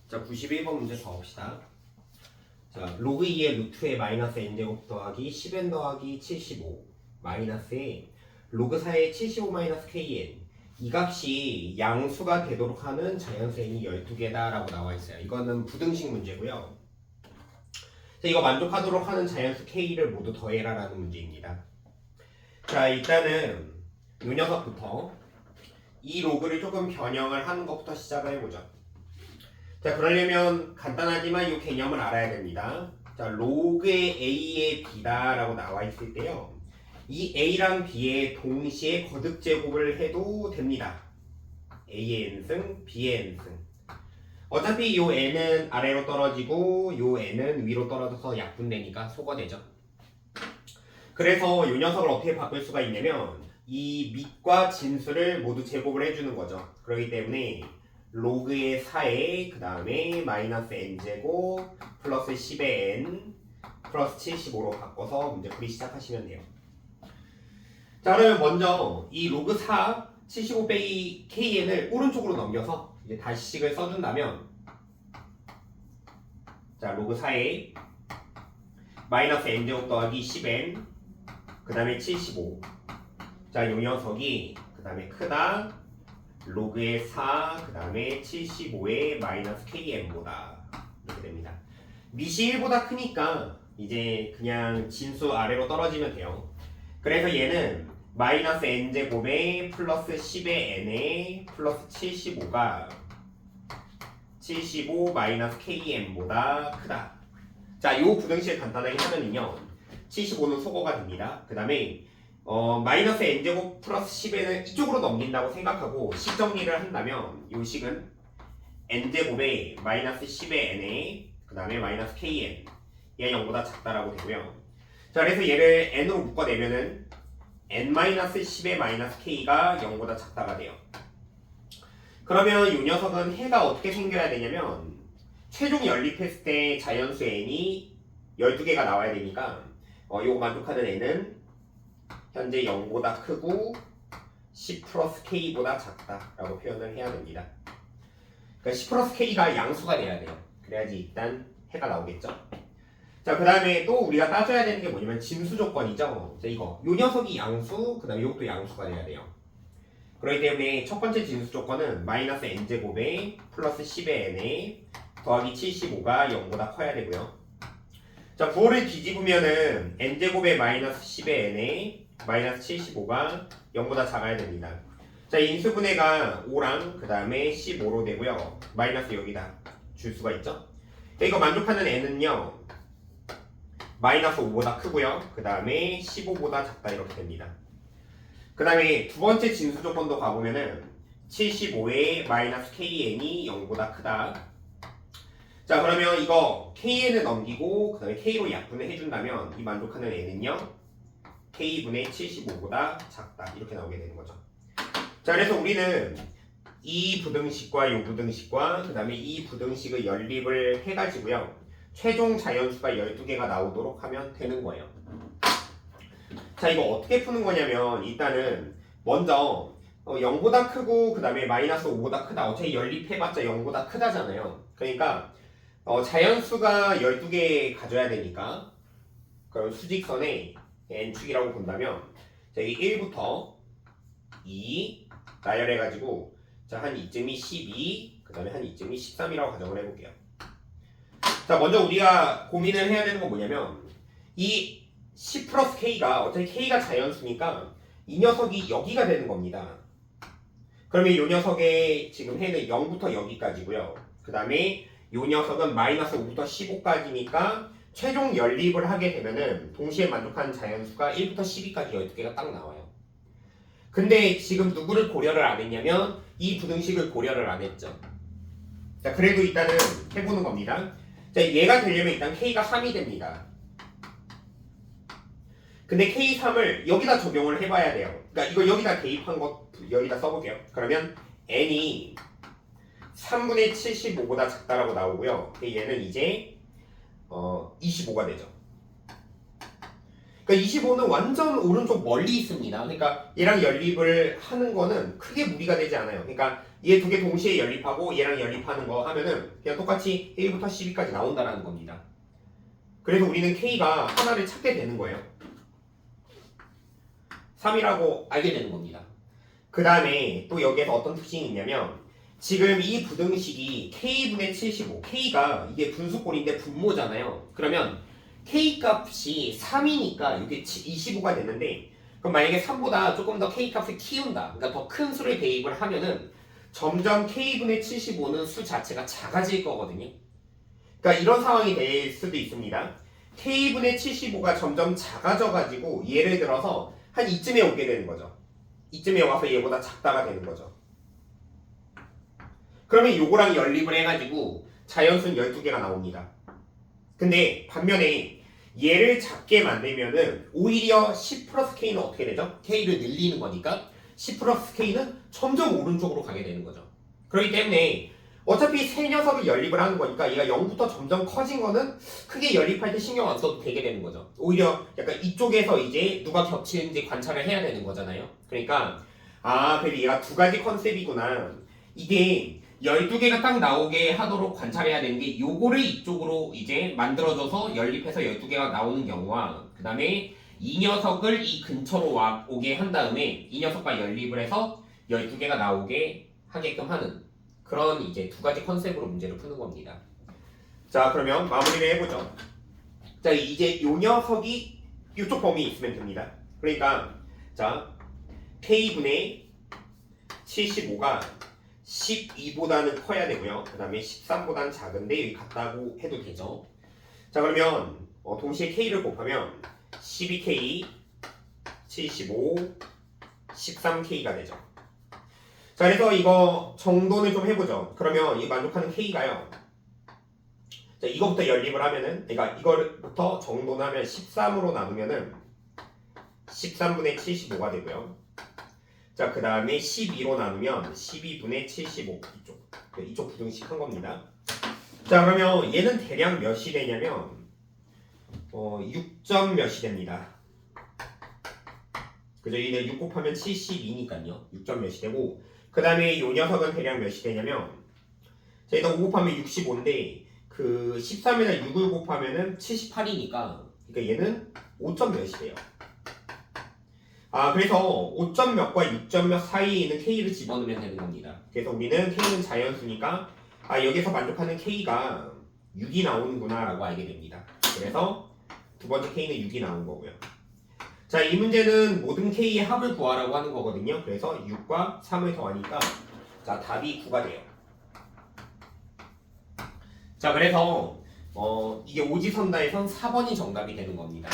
자, 91번 문제 더 봅시다. 자, 로그 2의 루트에 마이너스 n제곱 더하기 10n 더하기 75 마이너스에 로그 4의 75 마이너스 kn 이 값이 양수가 되도록 하는 자연수 n이 12개다 라고 나와 있어요. 이거는 부등식 문제고요. 자, 이거 만족하도록 하는 자연수 k를 모두 더해라 라는 문제입니다. 자, 일단은 이 녀석부터 이 로그를 조금 변형을 하는 것부터 시작을 해보죠. 자, 그러려면 간단하지만 이 개념을 알아야 됩니다. 자, 로그의 a의 b다 라고 나와 있을 때요, 이 a랑 b의 동시에 거듭 제곱을 해도 됩니다. a의 n승, b의 n승. 어차피 요 n은 아래로 떨어지고 요 n은 위로 떨어져서 약분되니까 소거되죠. 그래서 요 녀석을 어떻게 바꿀 수가 있냐면 이 밑과 진수를 모두 제곱을 해주는 거죠. 그렇기 때문에 로그의 4에 그 다음에 마이너스 n제곱 플러스 10의 n 플러스 75로 바꿔서 문제 풀이 시작하시면 돼요. 자, 그러면 먼저 이 로그 4 75 빼기 kn을 오른쪽으로 넘겨서 이제 다시식을 써준다면, 자, 로그 4에 마이너스 n제곱 더하기 10n 그 다음에 75. 자, 요 녀석이 그 다음에 크다 로그의 4 그 다음에 75의 마이너스 kn보다 이렇게 됩니다. 밑이 1보다 크니까 이제 그냥 진수 아래로 떨어지면 돼요. 그래서 얘는 마이너스 n제곱에 플러스 10의 n에 플러스 75가 75 마이너스 kn보다 크다. 자, 요 부등식을 간단하게 하면은요, 75는 소거가 됩니다. 그 다음에 마이너스 n제곱 플러스 10n을 이쪽으로 넘긴다고 생각하고 식 정리를 한다면 이 식은 n제곱에 마이너스 10의 n에 그 다음에 마이너스 kn 얘가 0보다 작다라고 되고요. 자, 그래서 얘를 n으로 묶어내면은 n-10의 마이너스 k가 0보다 작다가 돼요. 그러면 이 녀석은 해가 어떻게 생겨야 되냐면 최종 연립했을 때 자연수 n이 12개가 나와야 되니까 요거 만족하는 n은 현재 0보다 크고 10 플러스 k보다 작다라고 표현을 해야 됩니다. 그러니까 10 플러스 k가 양수가 돼야 돼요. 그래야지 일단 해가 나오겠죠. 자, 그 다음에 또 우리가 따져야 되는 게 뭐냐면 진수 조건이죠. 자, 이거 요 녀석이 양수, 그 다음에 요것도 양수가 돼야 돼요. 그렇기 때문에 첫 번째 진수 조건은 마이너스 n제곱에 플러스 10의 n에 더하기 75가 0보다 커야 되고요. 자, 부호를 뒤집으면은 n제곱에 마이너스 10의 n에 마이너스 75가 0보다 작아야 됩니다. 자, 인수분해가 5랑 그 다음에 15로 되고요. 마이너스 여기다 줄 수가 있죠. 자, 이거 만족하는 n은요, 마이너스 5보다 크고요. 그 다음에 15보다 작다 이렇게 됩니다. 그 다음에 두 번째 진수 조건도 가보면은 75의 마이너스 kn이 0보다 크다. 자, 그러면 이거 kn을 넘기고 그 다음에 k로 약분을 해준다면 이 만족하는 n은요, k분의 75보다 작다 이렇게 나오게 되는 거죠. 자, 그래서 우리는 이 부등식과 이 부등식과 그 다음에 이 부등식의 연립을 해가지고요, 최종 자연수가 12개가 나오도록 하면 되는 거예요. 자, 이거 어떻게 푸는 거냐면 일단은 먼저 0보다 크고 그 다음에 마이너스 5보다 크다, 어차피 연립해봤자 0보다 크다잖아요. 그러니까 자연수가 12개 가져야 되니까 그럼 수직선에 n축이라고 본다면 자, 이 1부터 2 나열해가지고 자, 한 이쯤이 12, 그 다음에 한 이쯤이 13이라고 가정을 해볼게요. 자, 먼저 우리가 고민을 해야 되는 건 뭐냐면 이 10 플러스 k가 어차피 k가 자연수니까 이 녀석이 여기가 되는 겁니다. 그러면 이 녀석의 지금 해는 0부터 여기까지고요. 그 다음에 이 녀석은 마이너스 5부터 15까지니까 최종 연립을 하게 되면은 동시에 만족하는 자연수가 1부터 12까지 12개가 딱 나와요. 근데 지금 누구를 고려를 안 했냐면 이 부등식을 고려를 안 했죠. 자, 그래도 일단은 해보는 겁니다. 자, 얘가 되려면 일단 k가 3이 됩니다. 근데 k3을 여기다 적용을 해봐야 돼요. 그러니까 이거 여기다 대입한 것 여기다 써볼게요. 그러면 n이 3분의 75보다 작다라고 나오고요. 얘는 이제 25가 되죠. 그러니까 25는 완전 오른쪽 멀리 있습니다. 그러니까 얘랑 연립을 하는 거는 크게 무리가 되지 않아요. 그러니까 얘 두 개 동시에 연립하고 얘랑 연립하는 거 하면은 그냥 똑같이 1부터 12까지 나온다라는 겁니다. 그래서 우리는 K가 하나를 찾게 되는 거예요. 3이라고 알게 되는 겁니다. 그 다음에 또 여기에서 어떤 특징이 있냐면 지금 이 부등식이 K분의 75, K가 이게 분수꼴인데 분모잖아요. 그러면 K 값이 3이니까 이게 25가 됐는데 그럼 만약에 3보다 조금 더 K 값을 키운다. 그러니까 더 큰 수를 대입을 하면은 점점 K분의 75는 수 자체가 작아질 거거든요. 그러니까 이런 상황이 될 수도 있습니다. K분의 75가 점점 작아져가지고 예를 들어서 한 이쯤에 오게 되는 거죠. 이쯤에 와서 얘보다 작다가 되는 거죠. 그러면 요거랑 연립을 해가지고 자연수는 12개가 나옵니다. 근데 반면에 얘를 작게 만들면은 오히려 10 플러스 K는 어떻게 되죠? K를 늘리는 거니까 10 플러스 K는 점점 오른쪽으로 가게 되는 거죠. 그렇기 때문에 어차피 세 녀석을 연립을 하는 거니까 얘가 0부터 점점 커진 거는 크게 연립할 때 신경 안 써도 되게 되는 거죠. 오히려 약간 이쪽에서 이제 누가 겹치는지 관찰을 해야 되는 거잖아요. 그러니까 그래도 얘가 두 가지 컨셉이구나. 이게 12개가 딱 나오게 하도록 관찰해야 되는 게 요거를 이쪽으로 이제 만들어줘서 연립해서 12개가 나오는 경우와 그 다음에 이 녀석을 이 근처로 오게 한 다음에 이 녀석과 연립을 해서 12개가 나오게 하게끔 하는 그런 이제 두 가지 컨셉으로 문제를 푸는 겁니다. 자, 그러면 마무리를 해보죠. 자, 이제 요 녀석이 이쪽 범위에 있으면 됩니다. 그러니까 자, K분의 75가 12보다는 커야 되고요. 그 다음에 13보다는 작은데 여기 같다고 해도 되죠. 자, 그러면 동시에 K를 곱하면 12K, 75, 13K가 되죠. 자, 그래서 이거 정돈을 좀 해보죠. 그러면 이 만족하는 K가요. 자, 이거부터 연립을 하면은, 그러니까 이거부터 정돈하면 13으로 나누면은 13분의 75가 되고요. 자, 그 다음에 12로 나누면 12분의 75 이쪽 부등식 한 겁니다. 자, 그러면 얘는 대략 몇이 되냐면 6점 몇이 됩니다. 그죠? 얘는 6 곱하면 72니까요. 6점 몇이 되고 그 다음에 이 녀석은 대략 몇이 되냐면 자, 일단 5 곱하면 65인데 그 13에다 6을 곱하면은 78이니까 그러니까 얘는 5점 몇이 돼요. 그래서 5점 몇과 6점 몇 사이에 있는 K를 집어넣으면 되는 겁니다. 그래서 우리는 K는 자연수니까 여기서 만족하는 K가 6이 나오는구나 라고 알게 됩니다. 그래서 두 번째 K는 6이 나온 거고요. 자, 이 문제는 모든 K의 합을 구하라고 하는 거거든요. 그래서 6과 3을 더하니까 자, 답이 9가 돼요. 자, 그래서 이게 오지선다에선 4번이 정답이 되는 겁니다.